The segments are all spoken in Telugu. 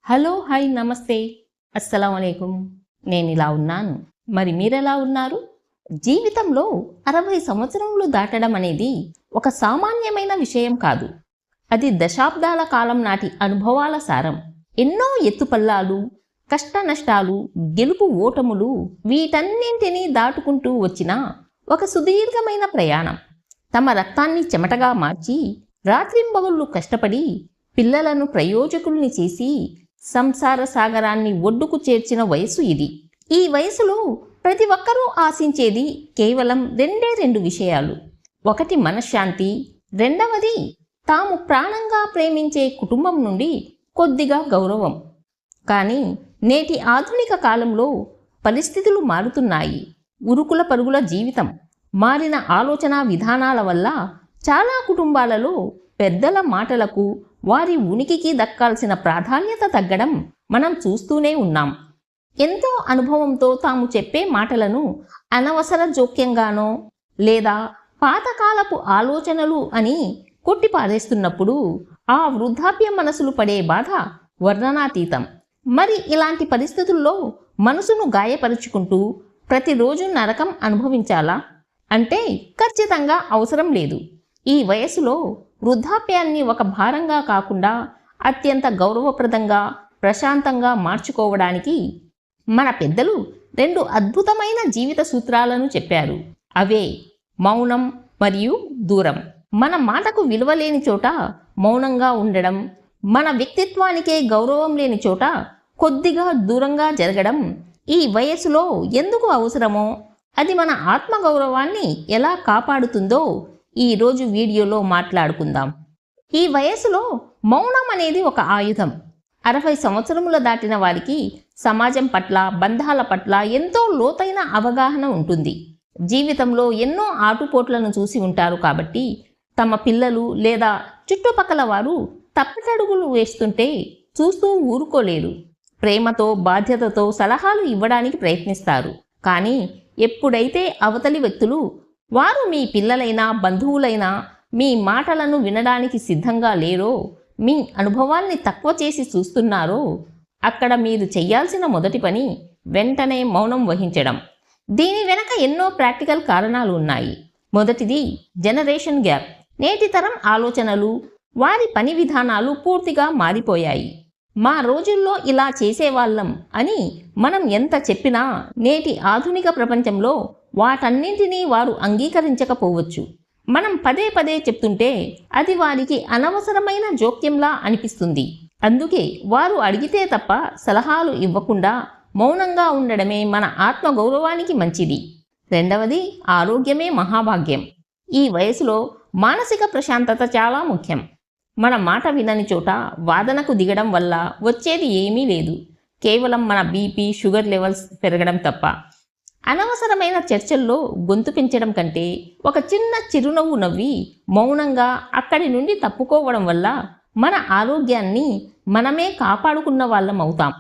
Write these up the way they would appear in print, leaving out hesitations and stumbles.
హలో హాయ్ నమస్తే అస్సలాముఅలైకుం. నేను ఇలా ఉన్నాను, మరి మీరెలా ఉన్నారు? జీవితంలో 60 సంవత్సరములు దాటడం అనేది ఒక సామాన్యమైన విషయం కాదు. అది దశాబ్దాల కాలం నాటి అనుభవాల సారం. ఎన్నో ఎత్తుపల్లాలు, కష్ట నష్టాలు, గెలుపు ఓటములు, వీటన్నింటినీ దాటుకుంటూ వచ్చిన ఒక సుదీర్ఘమైన ప్రయాణం. తమ రక్తాన్ని చెమటగా మార్చి రాత్రింబగళ్ళు కష్టపడి పిల్లలను ప్రయోజకుల్ని చేసి సంసార సాగరాన్ని ఒడ్డుకు చేర్చిన వయసు ఇది. ఈ వయసులో ప్రతి ఒక్కరూ ఆశించేది కేవలం రెండు విషయాలు. ఒకటి మనశ్శాంతి, రెండవది తాము ప్రాణంగా ప్రేమించే కుటుంబం నుండి కొద్దిగా గౌరవం. కానీ నేటి ఆధునిక కాలంలో పరిస్థితులు మారుతున్నాయి. ఉరుకుల పరుగుల జీవితం, మారిన ఆలోచన విధానాల వల్ల చాలా కుటుంబాలలో పెద్దల మాటలకు, వారి ఉనికికి దక్కాల్సిన ప్రాధాన్యత తగ్గడం మనం చూస్తూనే ఉన్నాం. ఎంతో అనుభవంతో తాము చెప్పే మాటలను అనవసర జోక్యంగానో లేదా పాతకాలపు ఆలోచనలు అని కొట్టిపారేస్తున్నప్పుడు ఆ వృద్ధాప్య మనసులు పడే బాధ వర్ణనాతీతం. మరి ఇలాంటి పరిస్థితుల్లో మనసును గాయపరుచుకుంటూ ప్రతిరోజు నరకం అనుభవించాలా అంటే ఖచ్చితంగా అవసరం లేదు. ఈ వయసులో వృద్ధాప్యాన్ని ఒక భారంగా కాకుండా అత్యంత గౌరవప్రదంగా, ప్రశాంతంగా మార్చుకోవడానికి మన పెద్దలు 2 అద్భుతమైన జీవిత సూత్రాలను చెప్పారు. అవే మౌనం మరియు దూరం. మన మాటకు విలువ లేని చోట మౌనంగా ఉండడం, మన వ్యక్తిత్వానికే గౌరవం లేని చోట కొద్దిగా దూరంగా జరగడం ఈ వయసులో ఎందుకు అవసరమో, అది మన ఆత్మగౌరవాన్ని ఎలా కాపాడుతుందో ఈరోజు వీడియోలో మాట్లాడుకుందాం. ఈ వయసులో మౌనం అనేది ఒక ఆయుధం. 60 సంవత్సరముల దాటిన వారికి సమాజం పట్ల, బంధాల పట్ల ఎంతో లోతైన అవగాహన ఉంటుంది. జీవితంలో ఎన్నో ఆటుపోట్లను చూసి ఉంటారు కాబట్టి తమ పిల్లలు లేదా చుట్టుపక్కల వారు తప్పటడుగులు వేస్తుంటే చూస్తూ ఊరుకోలేరు. ప్రేమతో, బాధ్యతతో సలహాలు ఇవ్వడానికి ప్రయత్నిస్తారు. కానీ ఎప్పుడైతే అవతలి వ్యక్తులు, వారు మీ పిల్లలైనా బంధువులైనా, మీ మాటలను వినడానికి సిద్ధంగా లేరో, మీ అనుభవాన్ని తక్కువ చేసి చూస్తున్నారో, అక్కడ మీరు చేయాల్సిన మొదటి పని వెంటనే మౌనం వహించడం. దీని వెనక ఎన్నో ప్రాక్టికల్ కారణాలు ఉన్నాయి. మొదటిది జనరేషన్ గ్యాప్. నేటి తరం ఆలోచనలు, వారి పని విధానాలు పూర్తిగా మారిపోయాయి. మా రోజుల్లో ఇలా చేసేవాళ్ళం అని మనం ఎంత చెప్పినా నేటి ఆధునిక ప్రపంచంలో వాటన్నింటినీ వారు అంగీకరించకపోవచ్చు. మనం పదే పదే చెప్తుంటే అది వారికి అనవసరమైన జోక్యంలా అనిపిస్తుంది. అందుకే వారు అడిగితే తప్ప సలహాలు ఇవ్వకుండా మౌనంగా ఉండడమే మన ఆత్మగౌరవానికి మంచిది. రెండవది ఆరోగ్యమే మహాభాగ్యం. ఈ వయసులో మానసిక ప్రశాంతత చాలా ముఖ్యం. మన మాట వినని చోట వాదనకు దిగడం వల్ల వచ్చేది ఏమీ లేదు. కేవలం మన బీపీ, షుగర్ లెవెల్స్ పెరగడం తప్ప. అనవసరమైన చర్చల్లో గొంతు పెంచడం కంటే ఒక చిన్న చిరునవ్వు నవ్వి మౌనంగా అక్కడి నుండి తప్పుకోవడం వల్ల మన ఆరోగ్యాన్ని మనమే కాపాడుకున్న వాళ్ళం అవుతాం.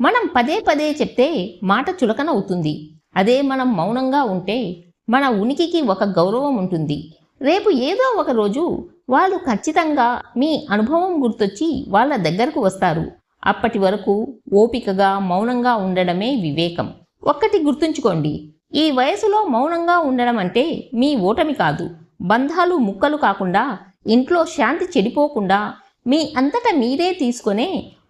మనం పదే పదే చెప్తే మాట చులకన అవుతుంది. అదే మనం మౌనంగా ఉంటే మన ఉనికికి ఒక గౌరవం ఉంటుంది. రేపు ఏదో ఒక రోజు వాళ్ళు ఖచ్చితంగా మీ అనుభవం గుర్తొచ్చి వాళ్ళ దగ్గరకు వస్తారు. అప్పటి వరకు ఓపికగా మౌనంగా ఉండడమే వివేకం. ఒక్కటి గుర్తుంచుకోండి, ఈ వయసులో మౌనంగా ఉండడం అంటే మీ ఓటమి కాదు. బంధాలు ముక్కలు కాకుండా, ఇంట్లో శాంతి చెడిపోకుండా మీ అంతటా మీరే తీసుకునే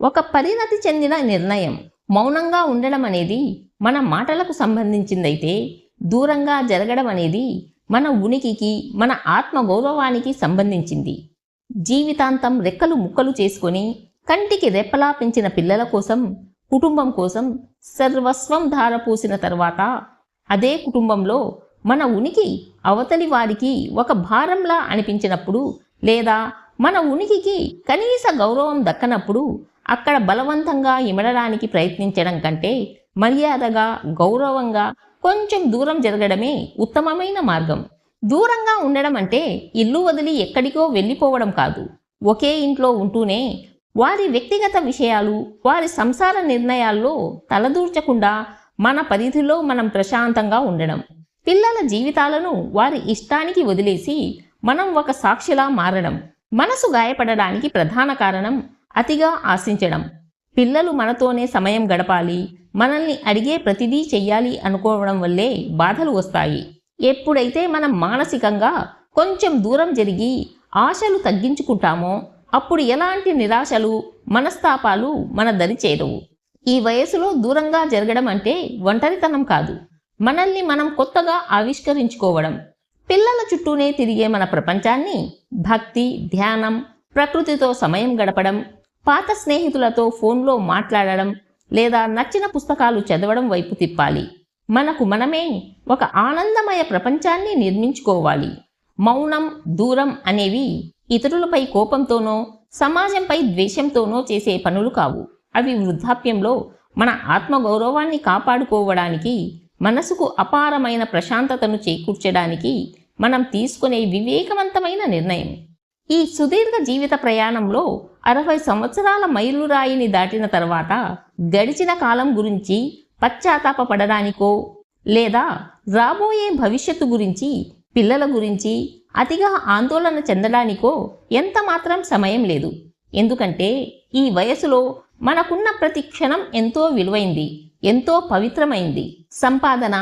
ఒక పరిణతి చెందిన నిర్ణయం. మౌనంగా ఉండడం అనేది మన మాటలకు సంబంధించిందైతే, దూరంగా జరగడం అనేది మన ఉనికికి, మన ఆత్మగౌరవానికి సంబంధించింది. జీవితాంతం రెక్కలు ముక్కలు చేసుకొని కంటికి రెప్పలా పెంచిన పిల్లల కోసం, కుటుంబం కోసం సర్వస్వం ధారపోసిన తర్వాత అదే కుటుంబంలో మన ఉనికి అవతలి వారికి ఒక భారంలా అనిపించినప్పుడు, లేదా మన ఉనికికి కనీస గౌరవం దక్కనప్పుడు అక్కడ బలవంతంగా ఇమడడానికి ప్రయత్నించడం కంటే మర్యాదగా, గౌరవంగా కొంచెం దూరం జరగడమే ఉత్తమమైన మార్గం. దూరంగా ఉండడం అంటే ఇల్లు వదిలి ఎక్కడికో వెళ్ళిపోవడం కాదు. ఒకే ఇంట్లో ఉంటూనే వారి వ్యక్తిగత విషయాలు, వారి సంసార నిర్ణయాల్లో తలదూర్చకుండా మన పరిధిలో మనం ప్రశాంతంగా ఉండడం. పిల్లల జీవితాలను వారి ఇష్టానికి వదిలేసి మనం ఒక సాక్షిలా మారడం. మనసు గాయపడడానికి ప్రధాన కారణం అతిగా ఆశించడం. పిల్లలు మనతోనే సమయం గడపాలి, మనల్ని అడిగే ప్రతిదీ చెయ్యాలి అనుకోవడం వల్లే బాధలు వస్తాయి. ఎప్పుడైతే మనం మానసికంగా కొంచెం దూరం జరిగి ఆశలు తగ్గించుకుంటామో అప్పుడు ఎలాంటి నిరాశలు, మనస్తాపాలు మన దరి చేరవు. ఈ వయసులో దూరంగా జరగడం అంటే ఒంటరితనం కాదు, మనల్ని మనం కొత్తగా ఆవిష్కరించుకోవడం. పిల్లల చుట్టూనే తిరిగే మన ప్రపంచాన్ని భక్తి, ధ్యానం, ప్రకృతితో సమయం గడపడం, పాత స్నేహితులతో ఫోన్లో మాట్లాడడం లేదా నచ్చిన పుస్తకాలు చదవడం వైపు తిప్పాలి. మనకు మనమే ఒక ఆనందమయ ప్రపంచాన్ని నిర్మించుకోవాలి. మౌనం, దూరం అనేవి ఇతరులపై కోపంతోనో సమాజంపై ద్వేషంతోనో చేసే పనులు కావు. అవి వృద్ధాప్యంలో మన ఆత్మగౌరవాన్ని కాపాడుకోవడానికి, మనసుకు అపారమైన ప్రశాంతతను చేకూర్చడానికి మనం తీసుకునే వివేకవంతమైన నిర్ణయం. ఈ సుదీర్ఘ జీవిత ప్రయాణంలో 60 సంవత్సరాల మైలురాయిని దాటిన తర్వాత గడిచిన కాలం గురించి పశ్చాత్తాపపడడానికో లేదా రాబోయే భవిష్యత్తు గురించి, పిల్లల గురించి అతిగా ఆందోళన చెందడానికో ఎంత మాత్రం సమయం లేదు. ఎందుకంటే ఈ వయసులో మనకున్న ప్రతి క్షణం ఎంతో విలువైంది, ఎంతో పవిత్రమైంది. సంపాదన,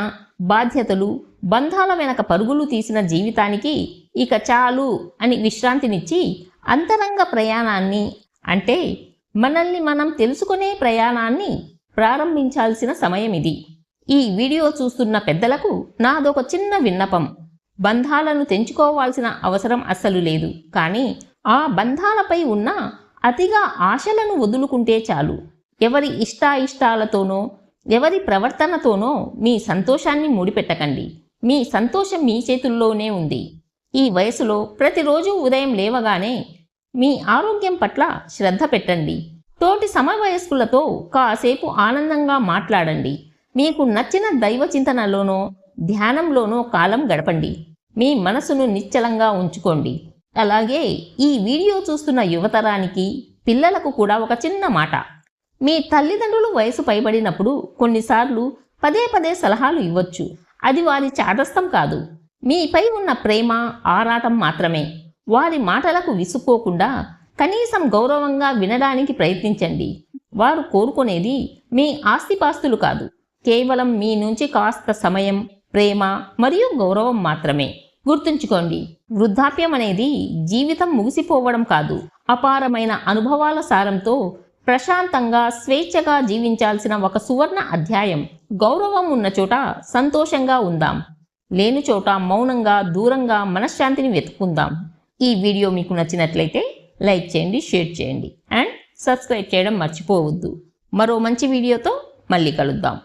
బాధ్యతలు, బంధాల వెనక పరుగులు తీసిన జీవితానికి ఇక చాలు అని విశ్రాంతినిచ్చి అంతరంగ ప్రయాణాన్ని, అంటే మనల్ని మనం తెలుసుకునే ప్రయాణాన్ని ప్రారంభించాల్సిన సమయం ఇది. ఈ వీడియో చూస్తున్న పెద్దలకు నాదొక చిన్న విన్నపం. బంధాలను తెంచుకోవాల్సిన అవసరం అస్సలు లేదు, కానీ ఆ బంధాలపై ఉన్న అతిగా ఆశలను వదులుకుంటే చాలు. ఎవరి ఇష్టాయిష్టాలతోనో, ఎవరి ప్రవర్తనతోనో మీ సంతోషాన్ని ముడిపెట్టకండి. మీ సంతోషం మీ చేతుల్లోనే ఉంది. ఈ వయసులో ప్రతిరోజు ఉదయం లేవగానే మీ ఆరోగ్యం పట్ల శ్రద్ధ పెట్టండి. తోటి సమవయస్కులతో కాసేపు ఆనందంగా మాట్లాడండి. మీకు నచ్చిన దైవ చింతనలోనో, ధ్యానంలోనో కాలం గడపండి. మీ మనసును నిశ్చలంగా ఉంచుకోండి. అలాగే ఈ వీడియో చూస్తున్న యువతరానికి, పిల్లలకు కూడా ఒక చిన్న మాట. మీ తల్లిదండ్రులు వయసు పైబడినప్పుడు కొన్నిసార్లు పదే పదే సలహాలు ఇవ్వచ్చు. అది వారి చాదస్తం కాదు, మీపై ఉన్న ప్రేమ, ఆరాటం మాత్రమే. వారి మాటలకు విసుక్కోకుండా కనీసం గౌరవంగా వినడానికి ప్రయత్నించండి. వారు కోరుకునేది మీ ఆస్తిపాస్తులు కాదు, కేవలం మీ నుంచి కాస్త సమయం, ప్రేమ మరియు గౌరవం మాత్రమే. గుర్తుంచుకోండి, వృద్ధాప్యం అనేది జీవితం ముగిసిపోవడం కాదు, అపారమైన అనుభవాల సారంతో ప్రశాంతంగా, స్వేచ్ఛగా జీవించాల్సిన ఒక సువర్ణ అధ్యాయం. గౌరవం ఉన్న చోట సంతోషంగా ఉందాం, లేని చోట మౌనంగా, దూరంగా మనశ్శాంతిని వెతుక్కుందాం. ఈ వీడియో మీకు నచ్చినట్లయితే లైక్ చేయండి, షేర్ చేయండి అండ్ సబ్స్క్రైబ్ చేయడం మర్చిపోవద్దు. మరో మంచి వీడియోతో మళ్ళీ కలుద్దాం.